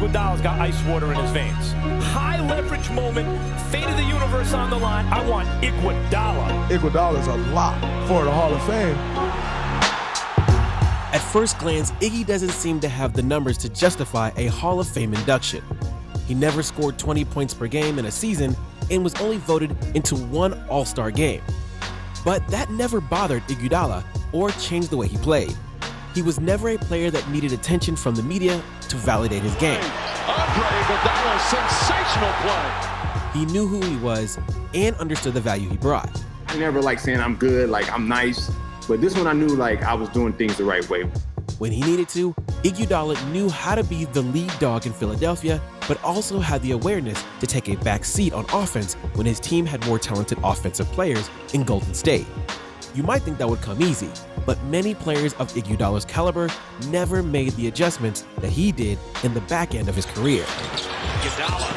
Iguodala's got ice water in his veins. High leverage moment, fate of the universe on the line. I want Iguodala. Iguodala's a lock for the Hall of Fame. At first glance, Iggy doesn't seem to have the numbers to justify a Hall of Fame induction. He never scored 20 points per game in a season and was only voted into one All-Star game. But that never bothered Iguodala or changed the way he played. He was never a player that needed attention from the media to validate his game. Iguodala, sensational play. He knew who he was and understood the value he brought. I never like saying I'm good, like I'm nice, but this one I knew like I was doing things the right way. When he needed to, Iguodala knew how to be the lead dog in Philadelphia, but also had the awareness to take a back seat on offense when his team had more talented offensive players in Golden State. You might think that would come easy, but many players of Iguodala's caliber never made the adjustments that he did in the back end of his career. Iguodala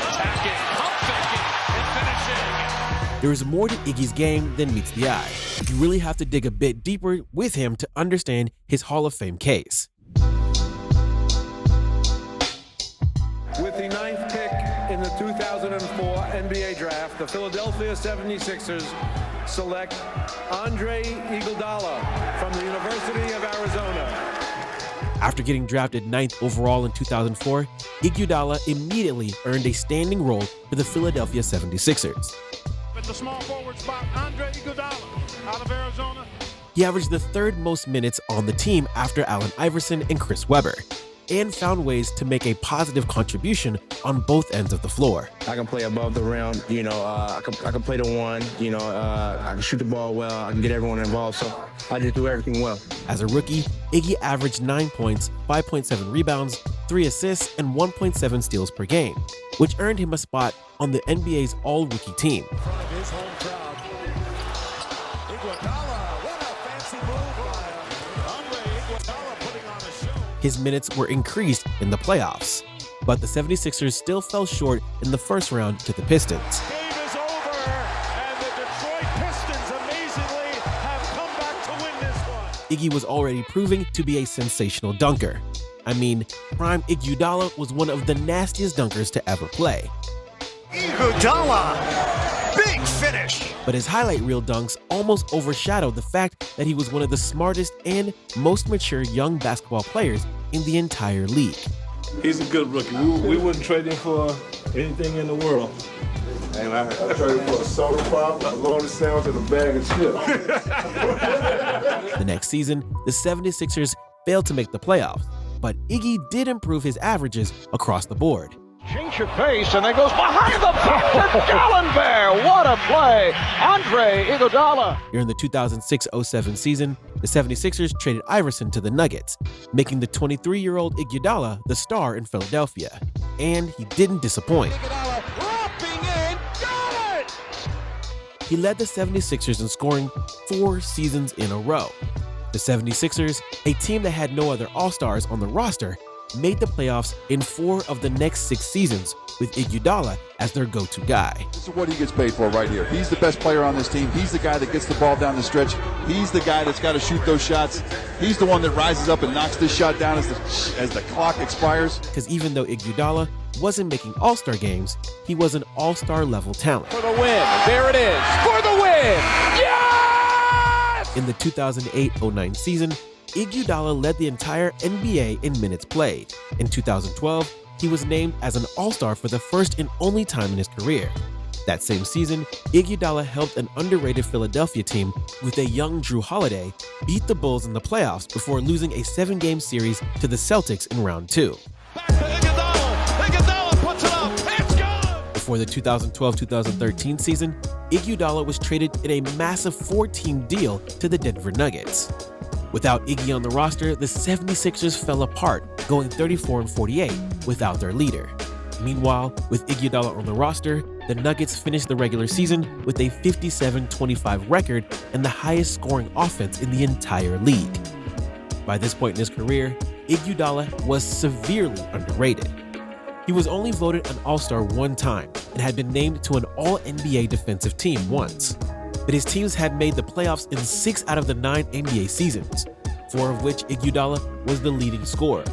attacking, pump faking, and finishing. There is more to Iggy's game than meets the eye. You really have to dig a bit deeper with him to understand his Hall of Fame case. With the 9th pick in the 2004 NBA Draft, the Philadelphia 76ers select Andre Iguodala from the University of Arizona. After getting drafted 9th overall in 2004, Iguodala immediately earned a standing role for the Philadelphia 76ers. At the small forward spot, Andre Iguodala out of Arizona. He averaged the third most minutes on the team after Allen Iverson and Chris Webber, and found ways to make a positive contribution on both ends of the floor. I can play above the rim, I can play the one, I can shoot the ball well, I can get everyone involved, so I just do everything well. As a rookie, Iggy averaged 9 points, 5.7 rebounds, 3 assists, and 1.7 steals per game, which earned him a spot on the NBA's all-rookie team. In front of his home crowd. Iguodala, what a fancy move by Andre Iguodala putting on a show. His minutes were increased in the playoffs, but the 76ers still fell short in the first round to the Pistons. Game is over, and the Detroit Pistons amazingly have come back to win this one. Iggy was already proving to be a sensational dunker. I mean, prime Iguodala was one of the nastiest dunkers to ever play. Iguodala, big finish. But his highlight reel dunks almost overshadowed the fact that he was one of the smartest and most mature young basketball players in the entire league. He's a good rookie. We wouldn't trade him for anything in the world. And I traded him for a soda pop, a loaded sandwich, and a bag of chips. The next season, the 76ers failed to make the playoffs, but Iggy did improve his averages across the board. Change of pace, and then goes behind the back to Gallenberg. What a play. Andre Iguodala. During the 2006-07 season, the 76ers traded Iverson to the Nuggets, making the 23-year-old Iguodala the star in Philadelphia. And he didn't disappoint. Iguodala dropping in, got it! He led the 76ers in scoring 4 seasons in a row. The 76ers, a team that had no other All-Stars on the roster, made the playoffs in 4 of the next 6 seasons, with Iguodala as their go-to guy. This is what he gets paid for right here. He's the best player on this team. He's the guy that gets the ball down the stretch. He's the guy that's got to shoot those shots. He's the one that rises up and knocks this shot down as the clock expires. Because even though Iguodala wasn't making All-Star games, he was an All-Star level talent. For the win. There it is. For the win. Yes! In the 2008-09 season, Iguodala led the entire NBA in minutes played. In 2012, he was named as an All-Star for the first and only time in his career. That same season, Iguodala helped an underrated Philadelphia team with a young Drew Holiday beat the Bulls in the playoffs before losing a 7-game series to the Celtics in round 2. Back to Iguodala. Iguodala puts it up. It's good! Before the 2012-2013 season, Iguodala was traded in a massive 4-team deal to the Denver Nuggets. Without Iggy on the roster, the 76ers fell apart, going 34-48 without their leader. Meanwhile, with Iguodala on the roster, the Nuggets finished the regular season with a 57-25 record and the highest scoring offense in the entire league. By this point in his career, Iguodala was severely underrated. He was only voted an All-Star 1 time and had been named to an All-NBA defensive team once. But his teams had made the playoffs in 6 out of the 9 NBA seasons, 4 of which Iguodala was the leading scorer.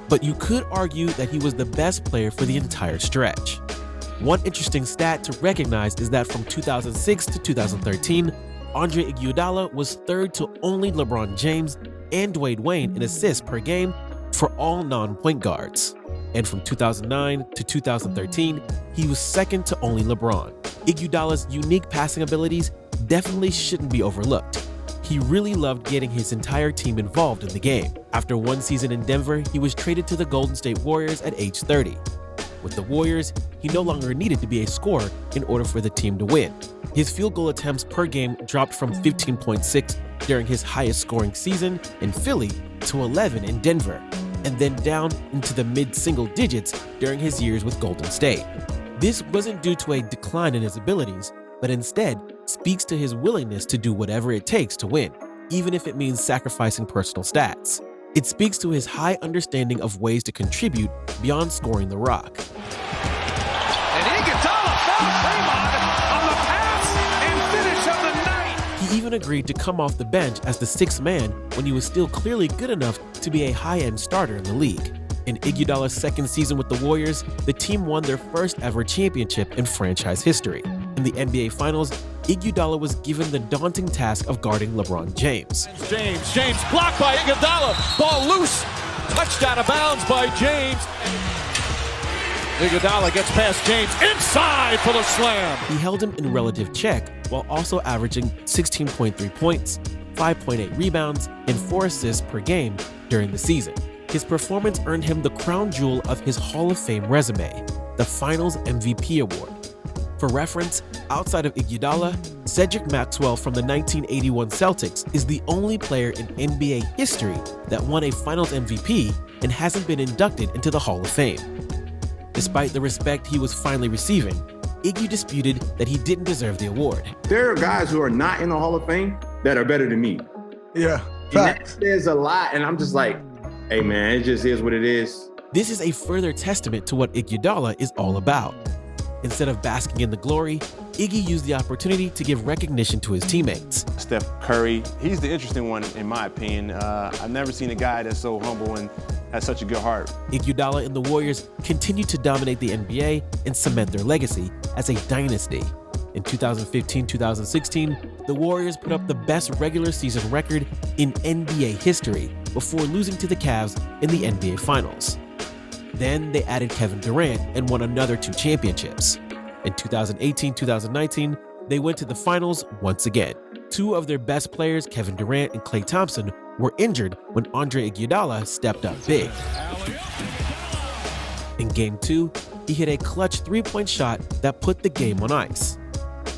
but you could argue that he was the best player for the entire stretch. One interesting stat to recognize is that from 2006 to 2013, Andre Iguodala was third to only LeBron James and Dwayne Wade in assists per game for all non-point guards. And from 2009 to 2013, he was second to only LeBron. Iguodala's unique passing abilities definitely shouldn't be overlooked. He really loved getting his entire team involved in the game. After one season in Denver, he was traded to the Golden State Warriors at age 30. With the Warriors, he no longer needed to be a scorer in order for the team to win. His field goal attempts per game dropped from 15.6 during his highest scoring season in Philly to 11 in Denver, and then down into the mid-single digits during his years with Golden State. This wasn't due to a decline in his abilities, but instead speaks to his willingness to do whatever it takes to win, even if it means sacrificing personal stats. It speaks to his high understanding of ways to contribute beyond scoring the rock. And Iguodala found Draymond on the pass and finish of the night. He even agreed to come off the bench as the sixth man when he was still clearly good enough to be a high-end starter in the league. In Iguodala's second season with the Warriors, the team won their first ever championship in franchise history. In the NBA Finals, Iguodala was given the daunting task of guarding LeBron James. James blocked by Iguodala. Ball loose. Touched out of bounds by James. Iguodala gets past James inside for the slam. He held him in relative check while also averaging 16.3 points, 5.8 rebounds, and 4 assists per game during the season. His performance earned him the crown jewel of his Hall of Fame resume, the Finals MVP award. For reference, outside of Iguodala, Cedric Maxwell from the 1981 Celtics is the only player in NBA history that won a Finals MVP and hasn't been inducted into the Hall of Fame. Despite the respect he was finally receiving, Iggy disputed that he didn't deserve the award. There are guys who are not in the Hall of Fame that are better than me. Yeah, facts. And that says a lot, and I'm just like, hey man, it just is what it is. This is a further testament to what Iguodala is all about. Instead of basking in the glory, Iggy used the opportunity to give recognition to his teammates. Steph Curry, he's the interesting one in my opinion. I've never seen a guy that's so humble and has such a good heart. Iguodala and the Warriors continued to dominate the NBA and cement their legacy as a dynasty. In 2015-2016, the Warriors put up the best regular season record in NBA history before losing to the Cavs in the NBA Finals. Then they added Kevin Durant and won another 2 championships. In 2018-2019, they went to the finals once again. 2 of their best players, Kevin Durant and Klay Thompson, were injured when Andre Iguodala stepped up big. In Game 2, he hit a clutch 3-point shot that put the game on ice.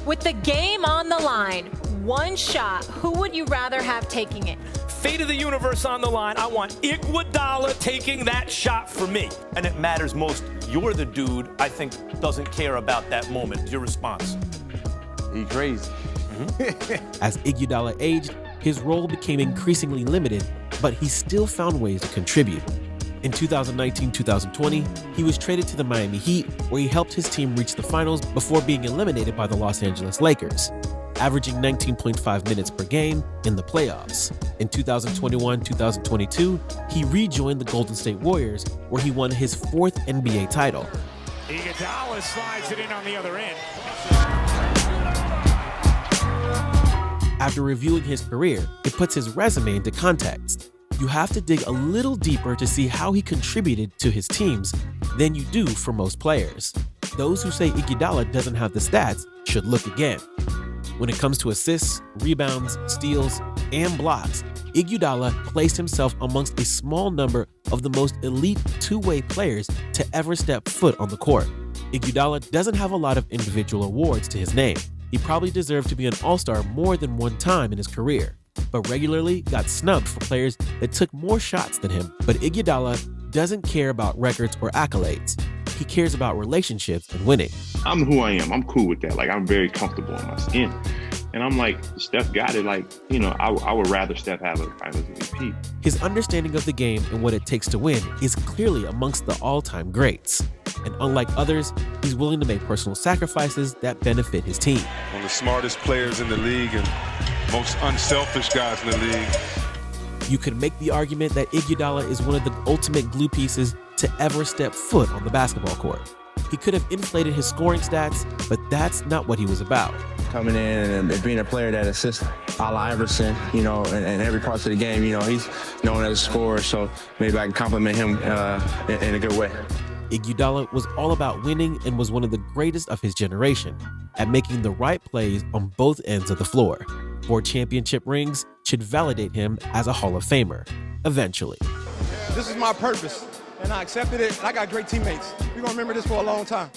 With the game on the line, one shot, who would you rather have taking it? Fate of the universe on the line. I want Iguodala taking that shot for me. And it matters most. You're the dude I think doesn't care about that moment. Your response? He crazy. As Iguodala aged, his role became increasingly limited, but he still found ways to contribute. In 2019-2020, he was traded to the Miami Heat, where he helped his team reach the finals before being eliminated by the Los Angeles Lakers, averaging 19.5 minutes per game in the playoffs. In 2021-2022, he rejoined the Golden State Warriors, where he won his 4th NBA title. Iguodala slides it in on the other end. After reviewing his career, it puts his resume into context. You have to dig a little deeper to see how he contributed to his teams than you do for most players. Those who say Iguodala doesn't have the stats should look again. When it comes to assists, rebounds, steals, and blocks, Iguodala placed himself amongst a small number of the most elite two-way players to ever step foot on the court. Iguodala doesn't have a lot of individual awards to his name. He probably deserved to be an all-star more than one time in his career, but regularly got snubbed for players that took more shots than him. But Iguodala doesn't care about records or accolades. He cares about relationships and winning. I'm who I am. I'm cool with that. Like, I'm very comfortable in my skin. And I'm like, Steph got it. Like, you know, I would rather Steph have a Finals MVP. His understanding of the game and what it takes to win is clearly amongst the all-time greats. And unlike others, he's willing to make personal sacrifices that benefit his team. One of the smartest players in the league and most unselfish guys in the league. You could make the argument that Iguodala is one of the ultimate glue pieces to ever step foot on the basketball court. He could have inflated his scoring stats, but that's not what he was about. Coming in and being a player that assists a la Iverson, you know, in every part of the game, you know, he's known as a scorer, so maybe I can compliment him in a good way. Iguodala was all about winning and was one of the greatest of his generation at making the right plays on both ends of the floor. 4 championship rings should validate him as a Hall of Famer, eventually. This is my purpose, and I accepted it. I got great teammates. We're going to remember this for a long time.